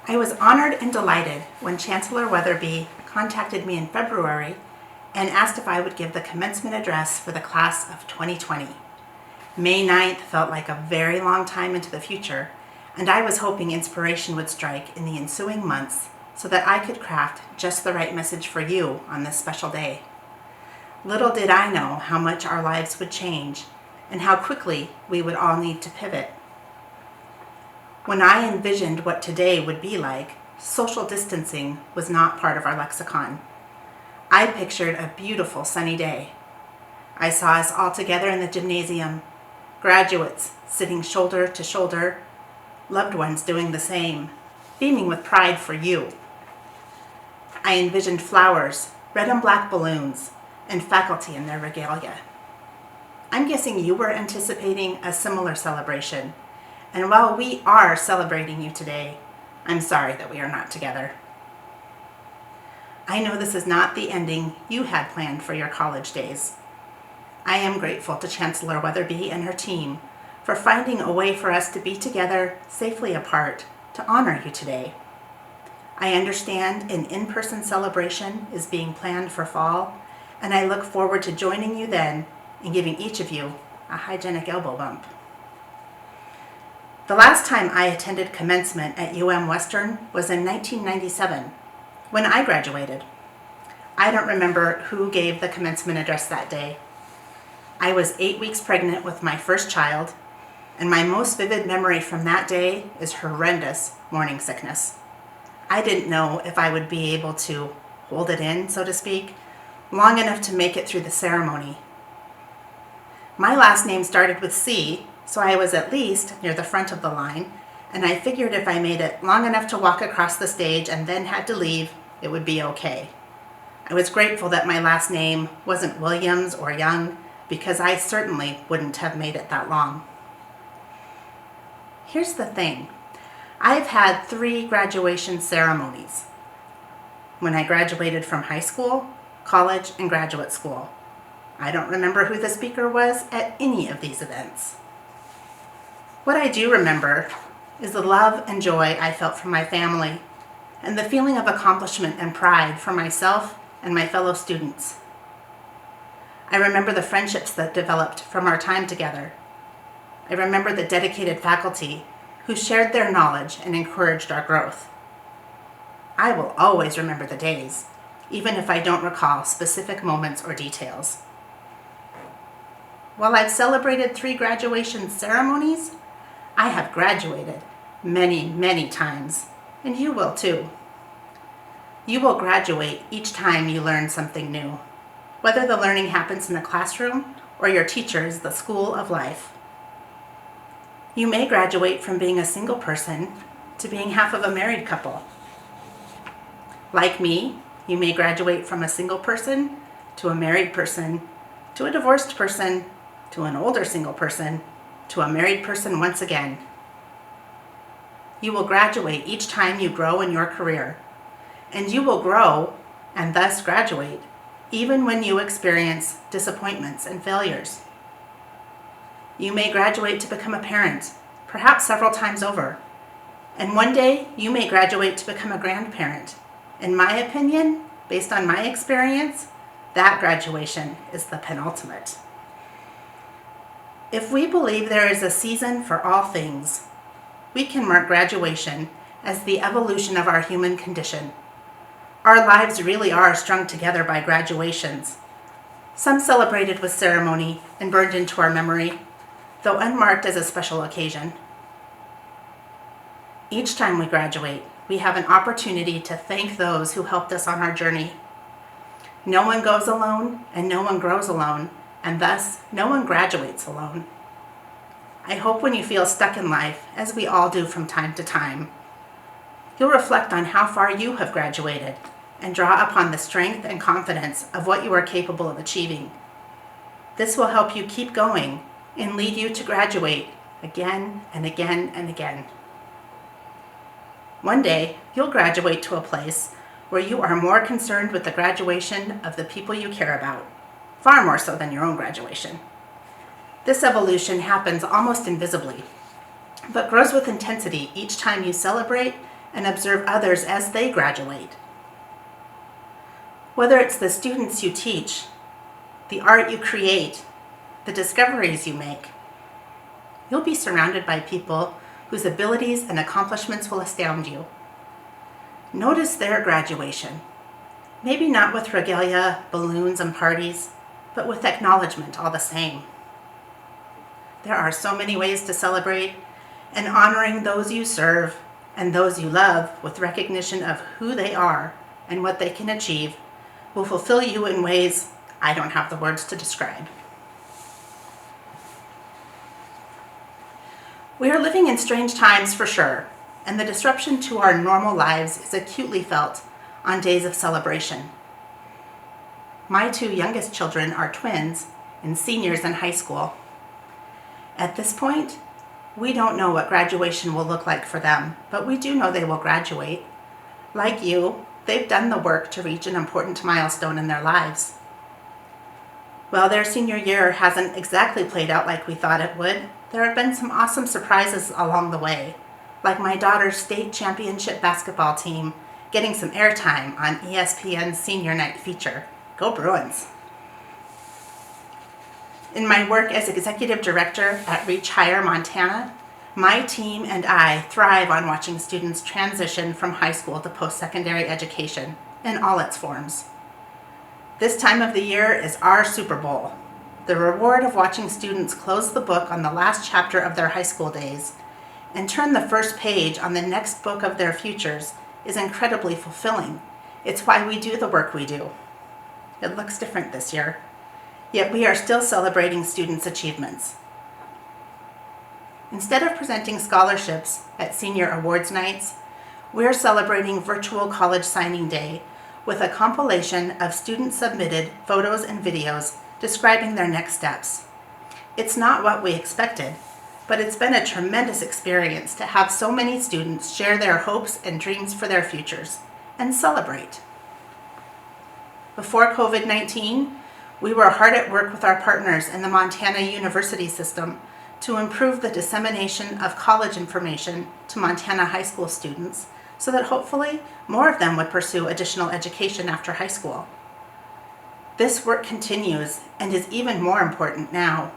I was honored and delighted when Chancellor Weatherby contacted me in February and asked if I would give the commencement address for the class of 2020. May 9th felt like a very long time into the future, and I was hoping inspiration would strike in the ensuing months so that I could craft just the right message for you on this special day. Little did I know how much our lives would change and how quickly we would all need to pivot. When I envisioned what today would be like, social distancing was not part of our lexicon. I pictured a beautiful sunny day. I saw us all together in the gymnasium, graduates sitting shoulder to shoulder, loved ones doing the same, beaming with pride for you. I envisioned flowers, red and black balloons, and faculty in their regalia. I'm guessing you were anticipating a similar celebration. And while we are celebrating you today, I'm sorry that we are not together. I know this is not the ending you had planned for your college days. I am grateful to Chancellor Weatherby and her team for finding a way for us to be together safely apart to honor you today. I understand an in-person celebration is being planned for fall, and I look forward to joining you then and giving each of you a hygienic elbow bump. The last time I attended commencement at UM Western was in 1997, when I graduated. I don't remember who gave the commencement address that day. I was 8 weeks pregnant with my first child, and my most vivid memory from that day is horrendous morning sickness. I didn't know if I would be able to hold it in, so to speak, long enough to make it through the ceremony. My last name started with C, so I was at least near the front of the line, and I figured if I made it long enough to walk across the stage and then had to leave, it would be okay. I was grateful that my last name wasn't Williams or Young, because I certainly wouldn't have made it that long. Here's the thing. I've had 3 graduation ceremonies. When I graduated from high school, college, and graduate school. I don't remember who the speaker was at any of these events. What I do remember is the love and joy I felt from my family and the feeling of accomplishment and pride for myself and my fellow students. I remember the friendships that developed from our time together. I remember the dedicated faculty who shared their knowledge and encouraged our growth. I will always remember the days, even if I don't recall specific moments or details. While I've celebrated 3 graduation ceremonies, I have graduated many, many times, and you will too. You will graduate each time you learn something new, whether the learning happens in the classroom or your teacher is the school of life. You may graduate from being a single person to being half of a married couple. Like me, you may graduate from a single person to a married person, to a divorced person, to an older single person, to a married person once again. You will graduate each time you grow in your career, and you will grow and thus graduate even when you experience disappointments and failures. You may graduate to become a parent, perhaps several times over, and one day you may graduate to become a grandparent. In my opinion, based on my experience, that graduation is the penultimate. If we believe there is a season for all things, we can mark graduation as the evolution of our human condition. Our lives really are strung together by graduations, some celebrated with ceremony and burned into our memory, though unmarked as a special occasion. Each time we graduate, we have an opportunity to thank those who helped us on our journey. No one goes alone and no one grows alone, and thus no one graduates alone. I hope when you feel stuck in life, as we all do from time to time, you'll reflect on how far you have graduated and draw upon the strength and confidence of what you are capable of achieving. This will help you keep going and lead you to graduate again and again and again. One day, you'll graduate to a place where you are more concerned with the graduation of the people you care about, far more so than your own graduation. This evolution happens almost invisibly, but grows with intensity each time you celebrate and observe others as they graduate. Whether it's the students you teach, the art you create, the discoveries you make, you'll be surrounded by people whose abilities and accomplishments will astound you. Notice their graduation, maybe not with regalia, balloons, and parties, but with acknowledgement all the same. There are so many ways to celebrate, and honoring those you serve and those you love with recognition of who they are and what they can achieve will fulfill you in ways I don't have the words to describe. We are living in strange times for sure, and the disruption to our normal lives is acutely felt on days of celebration. My two youngest children are twins and seniors in high school. At this point, we don't know what graduation will look like for them, but we do know they will graduate. Like you, they've done the work to reach an important milestone in their lives. While their senior year hasn't exactly played out like we thought it would, there have been some awesome surprises along the way, like my daughter's state championship basketball team getting some airtime on ESPN's Senior Night feature. Go Bruins! In my work as executive director at Reach Higher Montana, my team and I thrive on watching students transition from high school to post-secondary education in all its forms. This time of the year is our Super Bowl. The reward of watching students close the book on the last chapter of their high school days and turn the first page on the next book of their futures is incredibly fulfilling. It's why we do the work we do. It looks different this year, yet we are still celebrating students' achievements. Instead of presenting scholarships at senior awards nights, we're celebrating virtual college signing day with a compilation of student-submitted photos and videos describing their next steps. It's not what we expected, but it's been a tremendous experience to have so many students share their hopes and dreams for their futures and celebrate. Before COVID-19, we were hard at work with our partners in the Montana University system to improve the dissemination of college information to Montana high school students so that hopefully more of them would pursue additional education after high school. This work continues and is even more important now.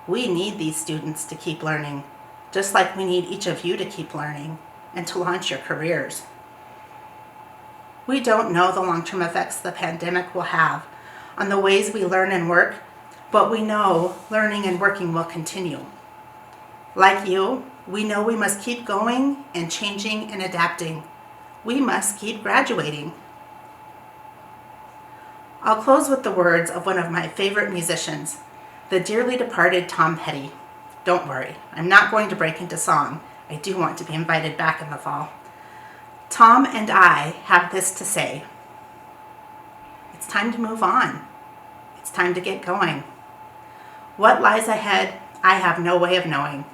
We need these students to keep learning, just like we need each of you to keep learning and to launch your careers. We don't know the long-term effects the pandemic will have on the ways we learn and work, but we know learning and working will continue. Like you, we know we must keep going and changing and adapting. We must keep graduating. I'll close with the words of one of my favorite musicians, the dearly departed Tom Petty. Don't worry, I'm not going to break into song. I do want to be invited back in the fall. Tom and I have this to say. It's time to move on. It's time to get going. What lies ahead, I have no way of knowing.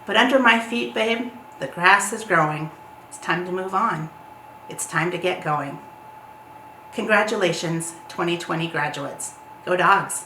But under my feet, babe, the grass is growing. It's time to move on. It's time to get going. Congratulations, 2020 graduates. Go Dogs!